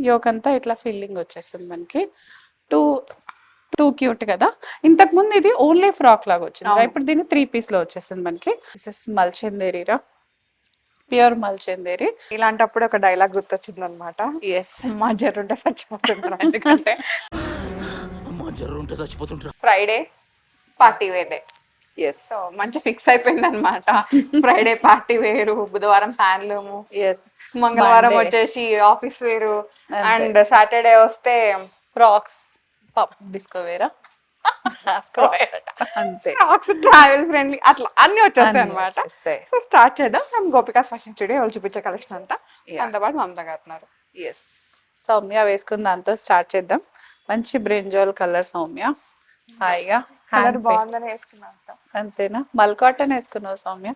Yoke అంతా ఇట్లా filling వచ్చేస్తుంది మనకి. టూ టూ క్యూట్ కదా. ఇంతకు ముందు ఇది ఓన్లీ ఫ్రాక్ లాగా వచ్చింది, ఇప్పుడు దీన్ని 3 పీస్ లో వచ్చేసింది మనకి. దిస్ ఇస్ మల్చందేరిరా, ప్యూర్ మల్చందేరి. ఇలాంటప్పుడు ఒక డైలాగ్ గుర్తొచ్చింది అనమాట. ఎస్, మా జర్రుంటే చచ్చిపోతుంటారు. ఎందుకంటే Friday party wear day. Yes, so మంచి ఫిక్స్ అయిపోయింది అనమాట. ఫ్రైడే పార్టీ వేరు, బుధవారం హ్యాండ్లూము, ఎస్, మంగళవారం Monday. వచ్చేసి ఆఫీస్ వేరు, అంతే. అండ్ సాటర్డే వస్తే ఫ్రాక్స్ డిస్కో వేరా అంతే. ఫ్రాక్స్ ట్రావెల్ ఫ్రెండ్లీ అట్లా అన్ని వచ్చేస్తాయి అన్ని అనమాట. వచ్చేస్తాయి. సో స్టార్ట్ చేద్దాం. మేము గోపికాస్ ఫ్యాషన్ స్టూడియో వాళ్ళు చూపించే కలెక్షన్ అంతా, Yeah. అంత పాటు మమతా గారు ఉన్నారు. ఎస్, సౌమ్య వేసుకున్న దాంతో స్టార్ట్ చేద్దాం. మంచి బ్రింజాల్ కలర్ సౌమ్య, హాయిగా కలర్ హ్యాండ్ బాగుందని వేసుకున్నాం. అంతేనా. మల్ కాటన్ వేసుకున్నావు సౌమ్య,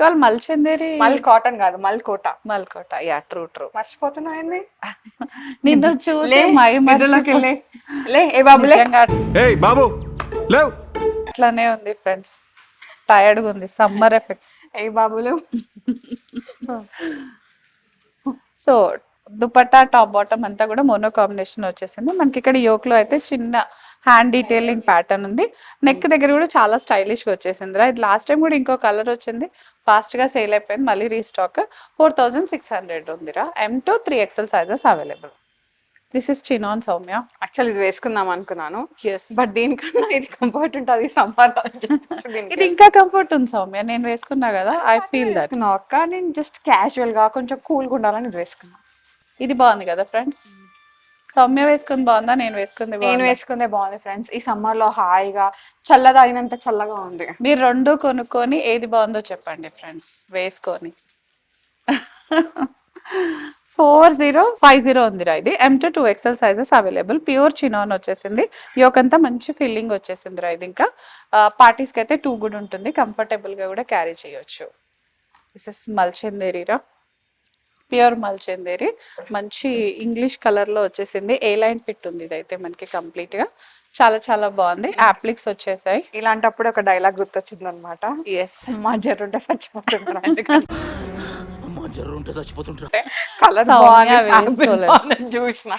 ఇవాళ మల్చందేరి. మల్ కాటన్ కాదు, మల్ కోట. మల్కోట, యా ట్రూ ట్రూ. మర్చిపోతున్నావు ఏంది? నిన్ను చూసి లే ఏ బాబులే బాబు లేవ్. అట్లానే ఉంది ఫ్రెండ్స్, టైర్డ్ గా ఉంది, సమ్మర్ ఎఫెక్ట్స్. ఏ బాబులు. సో దుపట్టా టాప్ బాటమ్ అంతా కూడా మోనో కాంబినేషన్ వచ్చేసింది మనకి. ఇక్కడ యోక్ లో అయితే చిన్న హ్యాండ్ డీటెయిలింగ్ ప్యాటర్న్ ఉంది. నెక్ దగ్గర కూడా చాలా స్టైలిష్ గా వచ్చేసింది రా. ఇది లాస్ట్ టైం కూడా ఇంకో కలర్ వచ్చింది, ఫాస్ట్ గా సేల్ అయిపోయింది, మళ్ళీ రీస్టాక్. 4600 ఉందిరా. M to 3XL sizes available. This is chinon Soumya. Actual ఇది వేసుకుందాం అనుకున్నాను, ఎస్, బట్ దీనికన్నా ఇది కంఫర్ట్ ఉంటుంది సమ్మర్ లో. ఇది ఇంకా కంఫర్ట్ ఉంది సౌమ్య, నేను వేసుకున్నా కదా, ఐ ఫీల్ దట్. వేసుకున్నావు అక్క, నేను జస్ట్ క్యాజువల్ గా కొంచెం కూల్ గా ఉండాలని ఇది వేసుకున్నా. ఇది బాగుంది కదా ఫ్రెండ్స్. సౌమ్య వేసుకుని బాగుందా, నేను వేసుకుంది నేను బాగుందా? వేసుకుందే బాగుంది ఫ్రెండ్స్. ఈ సమ్మర్ లో హాయిగా చల్లగా అయినంత చల్లగా ఉంది. మీరు రెండు కొనుక్కొని ఏది బాగుందో చెప్పండి ఫ్రెండ్స్, వేసుకొని. 4050 ఉందిరా. ఇది M to 2XL sizes available. Pure chinon వచ్చేసింది, యోకంతా మంచి ఫిల్లింగ్ వచ్చేసిందిరా. ఇది ఇంకా పార్టీస్కి అయితే టూ గుడ్ ఉంటుంది, కంఫర్టబుల్ గా కూడా క్యారీ చేయొచ్చు. దిస్ ఇస్ మల్చందేరిరా, ప్యూర్ మల్చందేరి. మంచి ఇంగ్లీష్ కలర్ లో వచ్చేసింది, ఏ లైన్ ఫిట్ ఉంది ఇదైతే మనకి కంప్లీట్ గా. చాలా చాలా బాగుంది, యాప్లిక్స్ వచ్చేసాయి. ఇలాంటప్పుడు ఒక డైలాగ్ గుర్తొచ్చింది అనమాట. ఎస్, మా జర్రుంటే చచ్చిపోతుంటారు. ఎందుకంటే కలర్ సౌమ్య వేసుకోలేదు. చూసిన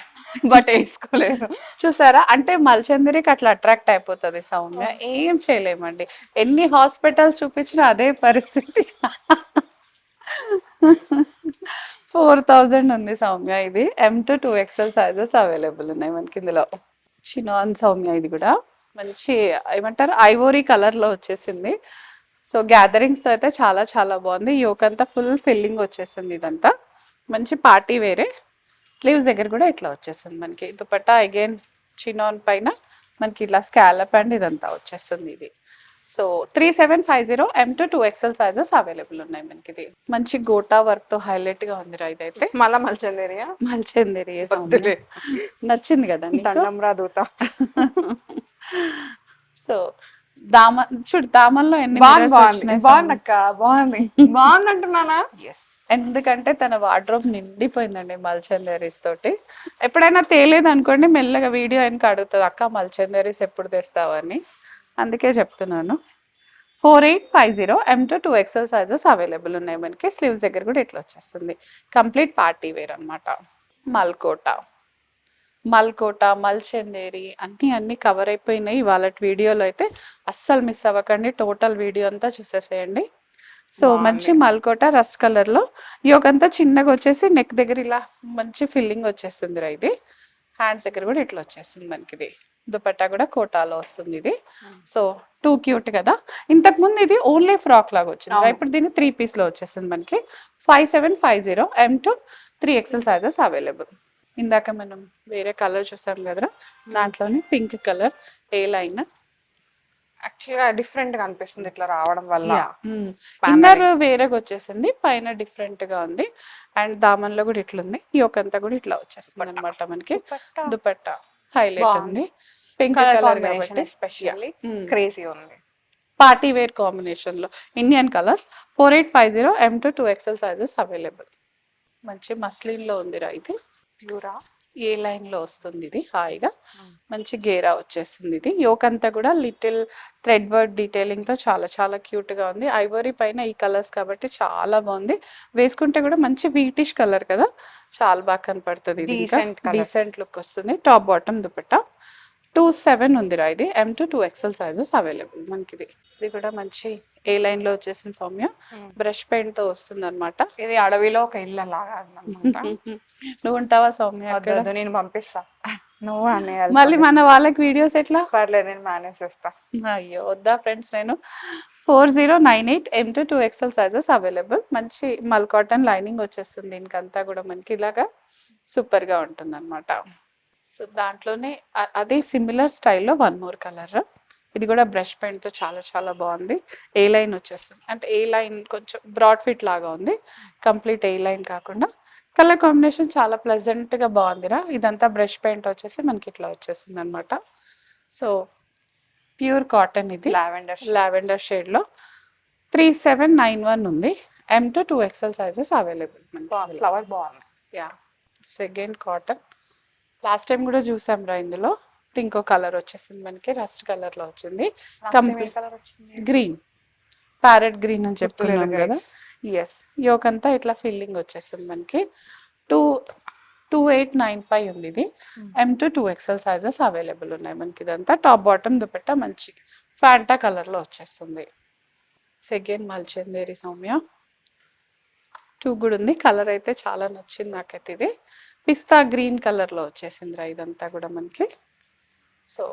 బట్ వేసుకోలేదు. చూసారా, అంటే మల్చందరికి అట్లా అట్రాక్ట్ అయిపోతుంది సౌమ్య, ఏం చేయలేమండి. ఎన్ని హాస్పిటల్స్ చూపించినా అదే పరిస్థితి. 4000 ఉంది సౌమ్య. ఇది M to 2XL sizes available ఉన్నాయి మనకి ఇందులో. చినాన్ సౌమ్య, ఇది కూడా మంచి ఏమంటారు ఐవోరీ కలర్ లో వచ్చేసింది. సో గ్యాదరింగ్స్ తో అయితే చాలా చాలా బాగుంది. యోక్ అంతా ఫుల్ ఫిల్లింగ్ వచ్చేసింది, ఇదంతా మంచి పార్టీ వేరే. స్లీవ్స్ దగ్గర కూడా ఇట్లా వచ్చేసింది మనకి. దుపట్టా అగైన్ చినాన్ పైన మనకి ఇలా స్కాలప్ అండ్ ఇదంతా వచ్చేస్తుంది ఇది. So 3750 M to 2XL sizes available ఉన్నాయి మనకి. ఇది మంచి గోటా వర్క్ తో హైలైట్ గా ఉంది ఇదైతే. మళ్ళా మల్చందేరియా మల్చందేరి నచ్చింది కదా దండం దూత. సో చూడు దామన్లో ఎన్ని బాగుందక్క, బాగుంది బాగుంది అంటున్నానా. ఎస్, ఎందుకంటే తన వార్డ్రోబ్ నిండిపోయిందండి మల్చందేరీస్ తోటి. ఎప్పుడైనా తేలేదు అనుకోండి, మెల్లగా వీడియో వెనక అడుగుతుంది, అక్క మల్చందేరీస్ ఎప్పుడు తెస్తావని. అందుకే చెప్తున్నాను. 4850 M to 2XL sizes available ఉన్నాయి మనకి. స్లీవ్స్ దగ్గర కూడా ఇట్లా వచ్చేస్తుంది, కంప్లీట్ పార్టీ వేర్ అనమాట. మల్కోట మల్చందేరి అన్ని కవర్ అయిపోయినాయి ఇవాళ వీడియోలో అయితే. అస్సలు మిస్ అవ్వకండి, టోటల్ వీడియో అంతా చూసేసేయండి. సో మంచి మల్కోట రస్ట్ కలర్ లో, యోకంతా చిన్నగా వచ్చేసి నెక్ దగ్గర ఇలా మంచి ఫిల్లింగ్ వచ్చేస్తుంది రా. ఇది హ్యాండ్స్ దగ్గర కూడా ఇట్లా వచ్చేస్తుంది మనకి. ఇది దుపట్టా కూడా కోటాలో వస్తుంది ఇది. సో టూ క్యూట్ కదా. ఇంతకు ముందు ఇది ఓన్లీ ఫ్రాక్ లాగా వచ్చింది, ఇప్పుడు దీన్ని 3 పీస్ లో వచ్చేసింది మనకి. 5750 M to 3XL sizes available. ఇందాక మనం వేరే కలర్ చూసాం కదరా, దాంట్లోనే పింక్ కలర్ ఏ లైన్ యాక్చువల్గా డిఫరెంట్ గా అనిపిస్తుంది ఇట్లా రావడం వల్ల. ఇన్నర్ వేరేగా వచ్చేసింది, పైన డిఫరెంట్ గా ఉంది. అండ్ దామన్లో కూడా ఇట్లుంది, యోకంతా కూడా ఇట్లా వచ్చేస్తుంది అనమాట మనకి. దుపట్టా హైలైట్ ఉంది, పింక్ కలర్ కాబట్టి ఎస్పెషల్లీ క్రేజీ ఉంది. పార్టీ వేర్ కాంబినేషన్ లో Indian colours. 4850 M to 2XL sizes available. మంచి మస్లిన్ లో ఉందిరా ఇది. ప్యూరా ఏ లైన్ లో వస్తుంది ఇది హాయిగా మంచి గేరా వచ్చేస్తుంది. ఇది యోక్ అంతా కూడా లిటిల్ థ్రెడ్ వర్క్ డీటెయిలింగ్ తో చాలా చాలా క్యూట్ గా ఉంది. ఐవరీ పైన ఈ కలర్స్ కాబట్టి చాలా బాగుంది. వేసుకుంటే కూడా మంచి వీటిష్ కలర్ కదా, చాలా బాగా కనపడుతుంది. ఇది ఇంకా Decent colour. డీసెంట్ లుక్ వస్తుంది. టాప్ బాటమ్ దుపట్టా 27 ఉందిరా ఇది. M to 2XL sizes available మనకి. ఇది కూడా మంచి ఏ లైన్ లో వచ్చేసింది సౌమ్య. బ్రష్ పెయింట్ తో వస్తుంది అనమాట. ఇది అడవిలో ఒక ఇల్లు లాగా అన్నమాట. నువ్వు ఉంటావా సౌమ్య అక్కడ? వద్దొద్దు, నేను పంపిస్తా. నువ్వు అనే మళ్ళీ మన వాళ్ళకి వీడియోస్ ఎట్లా? పర్లేదు, నేను మేనేజ్ చేస్తా. అయ్యో వద్దా ఫ్రెండ్స్. నేను 4098 M to 2XL sizes available. మంచి మల్ కాటన్ లైనింగ్ వచ్చేస్తుంది దీనికంతా కూడా మనకి ఇలాగా సూపర్ గా ఉంటుంది అనమాట. సో దాంట్లోనే అదే సిమిలర్ స్టైల్లో వన్ మోర్ కలర్. ఇది కూడా బ్రష్ పెయింట్ తో చాలా చాలా బాగుంది. ఏ లైన్ వచ్చేస్తుంది అంటే ఏ లైన్ కొంచెం బ్రాడ్ ఫిట్ లాగా ఉంది, కంప్లీట్ ఏ లైన్ కాకుండా. కలర్ కాంబినేషన్ చాలా ప్లెజెంట్ గా బాగుందిరా. ఇదంతా బ్రష్ పెయింట్ వచ్చేసి మనకి ఇట్లా వచ్చేసింది అనమాట. సో ప్యూర్ కాటన్ ఇది, లావెండర్ షేడ్ లో 3791 ఉంది. M to 2XL sizes available. Flower బాగుంది. Yeah second cotton. Last time కూడా చూసాం రా ఇందులో. ఇంకో కలర్ వచ్చేసింది మనకి, రస్ట్ కలర్ లో వచ్చింది. కంప్లీట్ కలర్ వచ్చింది గ్రీన్, ప్యారెట్ గ్రీన్ అని చెప్తున్నాం గుర్తులేదు కదా. ఎస్, యోక్ అంతా ఇట్లా ఫిల్లింగ్ వచ్చేసింది మనకి. 2895 ఉంది ఇది. M to 2XL sizes available ఉన్నాయి మనకి. ఇదంతా టాప్ బాటమ్ దుపట్టా మంచి ఫ్యాంటా కలర్ లో వచ్చేస్తుంది. సెకండ్ మల్చందేరి సౌమ్య 2 కూడా ఉంది. కలర్ అయితే చాలా నచ్చింది నాకైతే. ఇది పిస్తా గ్రీన్ కలర్ లో వచ్చేసింది రా ఇదంతా కూడా మనకి. సో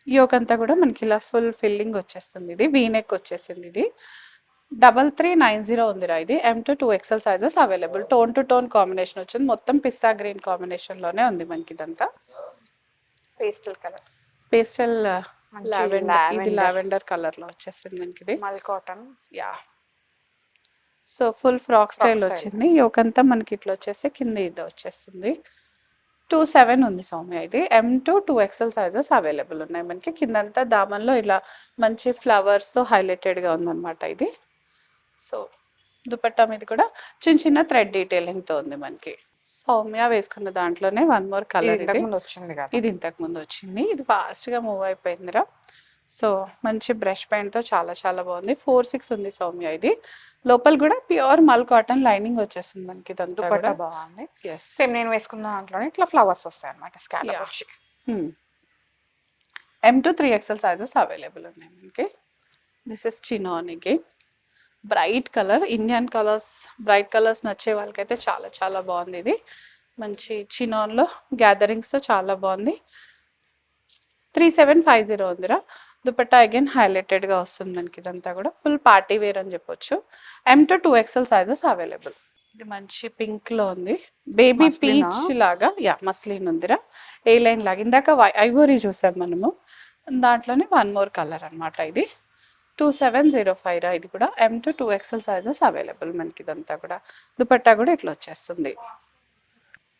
యోక్ అంతా కూడా మనకి ఇలా ఫుల్ ఫిల్లింగ్ వచ్చేస్తుంది. ఇది వీనెక్ వచ్చేసింది. ఇది 3390 ఉందిరా ఇది. M to 2XL sizes available. Tone to tone combination వచ్చింది. మొత్తం పిస్తా గ్రీన్ కాంబినేషన్ లోనే ఉంది మనకి ఇదంతా. పేస్టల్ కలర్, పేస్టల్ లావెండర్, ఇది లావెండర్ కలర్ లో వచ్చేసింది మనకి. ఇది మల్ cotton. Yeah, so full frock style style. వచ్చింది. యోక్ అంతా మనకి ఇట్లా వచ్చేసి కింద ఇది వచ్చేస్తుంది. 27 ఉంది సౌమ్య ఇది. M to 2XL sizes available ఉన్నాయి మనకి. కిందంతా దామన్లో ఇలా మంచి ఫ్లవర్స్ తో హైలైటెడ్ గా ఉందన్నమాట ఇది. సో దుపట్టా మీద కూడా చిన్న చిన్న థ్రెడ్ డీటెయిలింగ్ తో ఉంది మనకి. సౌమ్య వేసుకున్న దాంట్లోనే వన్ మోర్ కలర్. ఇది వచ్చింది కదా, ఇది ఇంతకు ముందు వచ్చింది. ఇది ఫాస్ట్ గా మూవ్ అయిపోయిందిరా. సో మంచి బ్రష్ పెయింట్ తో చాలా చాలా బాగుంది. 46 ఉంది సౌమ్య ఇది. లోపల కూడా ప్యూర్ మల్ కాటన్ లైనింగ్ వచ్చేస్తుంది మనకి ఇదంతా దుపట్టా కూడా. బాగుంది. ఎస్, సేమ్ నేను వేసుకున్న దాంట్లోనే ఇట్లా ఫ్లవర్స్ వస్తాయి అన్నమాట, స్కాలప్ Yeah. వచ్చి. M to 3XL sizes available ఉన్నాయి మనకి. This is chinon again. Bright colour, Indian colours, bright colours నచ్చే వాళ్ళకైతే చాలా చాలా బాగుంది ఇది. మంచి చినాన్లో గ్యాదరింగ్స్తో చాలా బాగుంది. 3750 ఉందిరా. దుపట్టా అగైన్ హైలైటెడ్గా వస్తుంది మనకి. ఇదంతా కూడా ఫుల్ పార్టీ వేర్ అని చెప్పొచ్చు. M to 2XL sizes available. ఇది మంచి పింక్లో ఉంది, బేబీ మస్లినా? పీచ్ లాగా. యా, మస్లిన్ ఉందిరా. ఏ లైన్ లాగా ఇందాక ఐవోరీ చూసాం మనము, దాంట్లోనే వన్ మోర్ కలర్ అన్నమాట ఇది. 2705 రా ఇది కూడా. M to 2XL sizes available మనకి. ఇదంతా కూడా దుపట్టా కూడా ఇట్లా వచ్చేస్తుంది.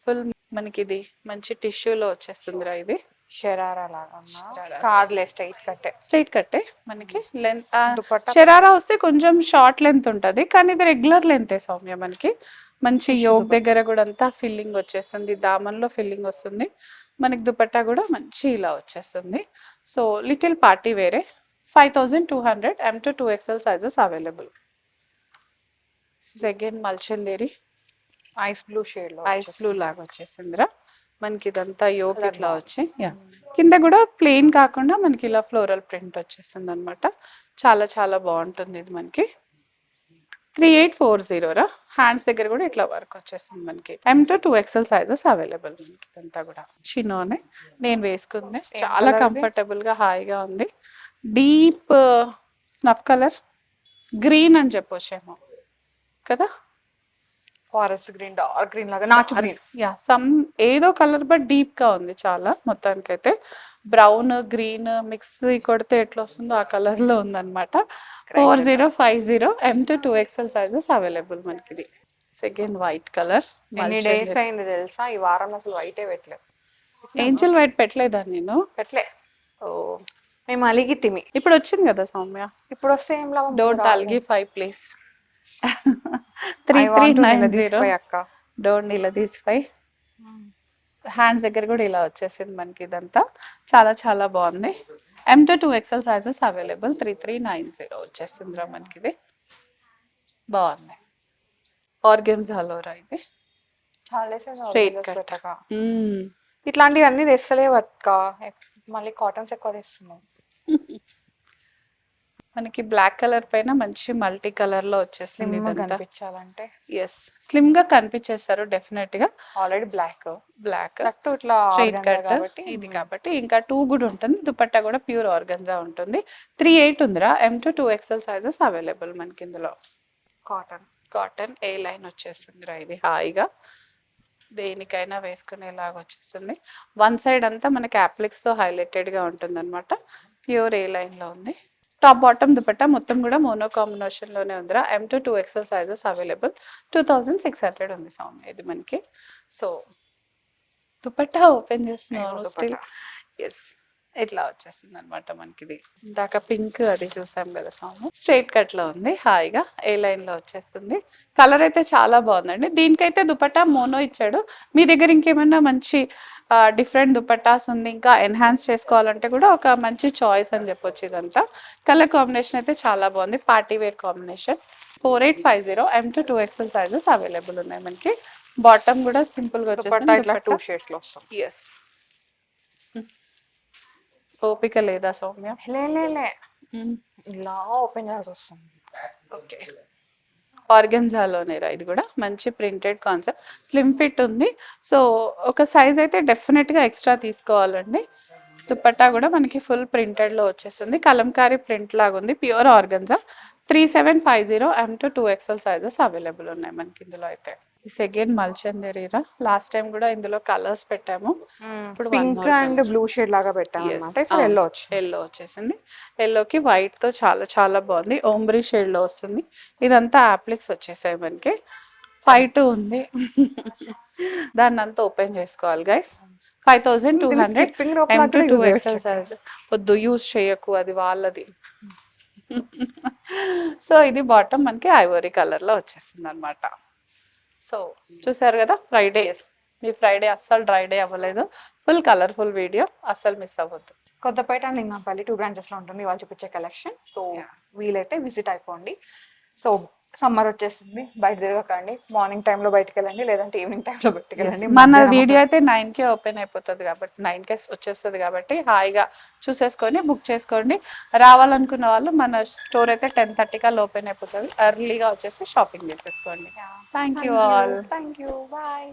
ఫుల్ మనకి ఇది మంచి టిష్యూలో వచ్చేస్తుందిరా ఇది. షరారా లాగా షరారా కార్డ్లే, స్ట్రైట్ కట్టే. స్ట్రైట్ కట్టే మనకి. లెంత్ దుపట్టా షరారా వస్తే కొంచెం షార్ట్ లెంత్ ఉంటుంది, కానీ ఇది రెగ్యులర్ లెంతే సౌమ్య మనకి. మంచి యోగ్ దగ్గర కూడా అంతా ఫిల్లింగ్ వచ్చేస్తుంది, దామన్లో ఫిల్లింగ్ వస్తుంది మనకి. దుపట్టా కూడా మంచి ఇలా వచ్చేస్తుంది. సో లిటిల్ పార్టీ వేరే. 5200 M to 2XL sizes available. Second Mulchanderi ice blue shade లో, ఐస్ బ్లూ లాగా వచ్చేసిందిరా మనకి. ఇదంతా యోగ్ ఇట్లా వచ్చి, యా, కింద కూడా ప్లెయిన్ కాకుండా మనకి ఇలా ఫ్లోరల్ ప్రింట్ వచ్చేస్తుంది అనమాట. చాలా చాలా బాగుంటుంది ఇది మనకి. 3840 రా. హ్యాండ్స్ దగ్గర కూడా ఇట్లా వర్క్ వచ్చేస్తుంది మనకి. M to 2XL sizes available మనకి. ఇదంతా కూడా చిన్నోనే నేను వేసుకుంది, చాలా కంఫర్టబుల్ గా హాయిగా ఉంది. డీప్ స్నఫ్ కలర్, గ్రీన్ అని చెప్పొచ్చేమో కదా. ఫారెస్ట్ గ్రీన్, డార్క్ గ్రీన్ లాగా, నాచు గ్రీన్. యా, సమ్ ఏదో కలర్ బట్ డీప్ గా ఉంది చాలా. మొత్తానికైతే బ్రౌన్ గ్రీన్ మిక్స్ కొడితే ఎట్లా వస్తుందో ఆ కలర్ లో ఉందన్నమాట. 4050 M to 2XL sizes available మనకి. ఇది సెకండ్ వైట్ కలర్. ఎన్ని డేస్ అయింది తెలుసా, ఈ వారం అసలు వైటే పెట్టలేదు. ఏంజల్ వైట్ పెట్టలేదా నేను? పెట్టలే, ఓ, మేము అలిగి తిమి. ఇప్పుడు వచ్చింది కదా సౌమ్య. ఇప్పుడు వస్తే ఏం లాభం? Don't అల్గి 5 please. 3390 అక్క. డోంట్ నిలదీస్ 5. హ్యాండ్స్ దగ్గర కూడా ఇలా వచ్చేసింది మనకి. ఇదంతా చాలా చాలా బాగుంది. M to 2XL sizes available. 3390 వచ్చేసిందిరా మనకి. ఇది బాగుంది. ఆర్గెన్జాలోరా ఇది చాలా Straight cut. పెట్టక ఇట్లాంటివన్నీ తెస్తలే పట్టుక, మళ్ళీ కాటన్స్ ఎక్కువ తెస్తున్నాం. మనకి బ్లాక్ కలర్ పైన మంచి మల్టీ కలర్ లో వచ్చేసింది ఇదంతా. కనిపించాలంటే ఎస్, స్లిమ్ గా కనిపించేస్తారు డెఫినెట్ గా. ఆల్రెడీ బ్లాక్ బ్లాక్ కరెక్ట్ ఇట్లా స్ట్రైట్ organza కట్ కాబట్టి ఇది కాబట్టి ఇంకా 2 కూడా ఉంటుంది. దుపట్టా కూడా ప్యూర్ ఆర్గన్జా ఉంటుంది. 38 ఉందిరా. M to 2XL sizes available మనకి ఇందులో. కాటన్ కాటన్ ఏ లైన్ వచ్చేస్తుందిరా. ఇది హాయిగా దేనికైనా వేసుకునేలాగా వచ్చేస్తుంది. వన్ సైడ్ అంతా మనకి అప్లిక్స్ తో హైలైటెడ్ గా ఉంటుంది అనమాట. ప్యూర్ ఏ లైన్ లో ఉంది. టాప్ బాటమ్ దుపట్టా మొత్తం కూడా మోనో కాంబినేషన్ లోనే ఉందిరా. M to 2XL sizes available. 2600 ఉంది సౌమ్య ఇది మనకి. సో దుపట్టా ఓపెన్ చేస్తున్నాను స్టిల్. ఎస్, ఇట్లా వచ్చేసింది అనమాట మనకి. ఇది ఇందాక పింక్ అది చూసాం కదా సౌమ్య. స్ట్రైట్ కట్ లో ఉంది, హాయిగా ఏ లైన్ లో వచ్చేస్తుంది. కలర్ అయితే చాలా బాగుందండి. దీనికైతే దుపట్టా మోనో ఇచ్చాడు. మీ దగ్గర ఇంకేమైనా మంచి డిఫరెంట్ దుపట్టాస్ ఉంది, ఇంకా ఎన్హాన్స్ చేసుకోవాలంటే కూడా ఒక మంచి చాయిస్ అని చెప్పొచ్చు. ఇదంతా కలర్ కాంబినేషన్ అయితే చాలా బాగుంది. Party wear combination. 4850 M to 2XL sizes available ఉన్నాయి మనకి. బాటమ్ కూడా సింపుల్ గా దుపట్టా ఇట్లా వచ్చేసి 2 షేడ్స్ లో వస్తుంది. ఎస్. ఓపిక లేదా సౌమ్య? లే ఇలా ఓపెన్ చేయాల్సి వస్తుంది. ఓకే, ఆర్గెన్జాలోనేరా ఇది కూడా. మంచి ప్రింటెడ్ కాన్సెప్ట్, స్లిమ్ ఫిట్ ఉంది. సో ఒక సైజ్ అయితే డెఫినెట్గా ఎక్స్ట్రా తీసుకోవాలండి. దుపట్టా కూడా మనకి ఫుల్ ప్రింటెడ్లో వచ్చేస్తుంది. కలంకారీ ప్రింట్ లాగా ఉంది. Pure organza. 3750 M to 2XL sizes available ఉన్నాయి మనకి ఇందులో అయితే. సెకండ్ మల్చందేరీరా. లాస్ట్ టైం కూడా ఇందులో కలర్స్ పెట్టాము. ఇప్పుడు పింక్ అండ్ బ్లూ షేడ్ లాగా పెట్టాం అన్నమాట. ఇప్పుడు ఎల్లో వచ్చింది. ఎల్లో వచ్చేసింది. ఎల్లోకి వైట్ తో చాలా చాలా బాగుంది. ఓంబ్రీ షేడ్ లో వస్తుంది. ఇదంతా అప్లిక్స్ వచ్చేసాయి మనకి. 52 ఉంది. దాన్ని అంతా ఓపెన్ చేసుకోవాలి guys. 5200 M to 2XL size. వద్దు, యూజ్ చేయకు, అది వాళ్ళది. సో ఇది బాటమ్ మనకి ఐవరీ కలర్ లో వచ్చేసింది అనమాట. సో చూసారు కదా, ఫ్రైడే. మీ ఫ్రైడే అస్సలు డ్రై డే అవ్వలేదు. ఫుల్ కలర్ఫుల్ వీడియో, అస్సలు మిస్ అవ్వద్దు. కొత్తపేట అండ్ లింగంపల్లి 2 branches లో ఉంటుంది వాళ్ళు చూపించే కలెక్షన్. సో వీలైతే విజిట్ అయిపోండి. సో సమ్మర్ వచ్చేసింది, బయట తిరగకండి. మార్నింగ్ టైంలో బయటకు వెళ్ళండి, లేదంటే ఈవినింగ్ టైంలో బయటకు వెళ్ళండి. మన వీడియో అయితే 9కే ఓపెన్ అయిపోతుంది కాబట్టి, 9కే వచ్చేస్తుంది కాబట్టి హాయిగా చూసేసుకొని బుక్ చేసుకోండి. రావాలనుకున్న వాళ్ళు మన స్టోర్ అయితే 10:30 కల్లా ఓపెన్ అయిపోతుంది. ఎర్లీగా వచ్చేసి షాపింగ్ చేసేసుకోండి. Thank you all. Thank you, bye.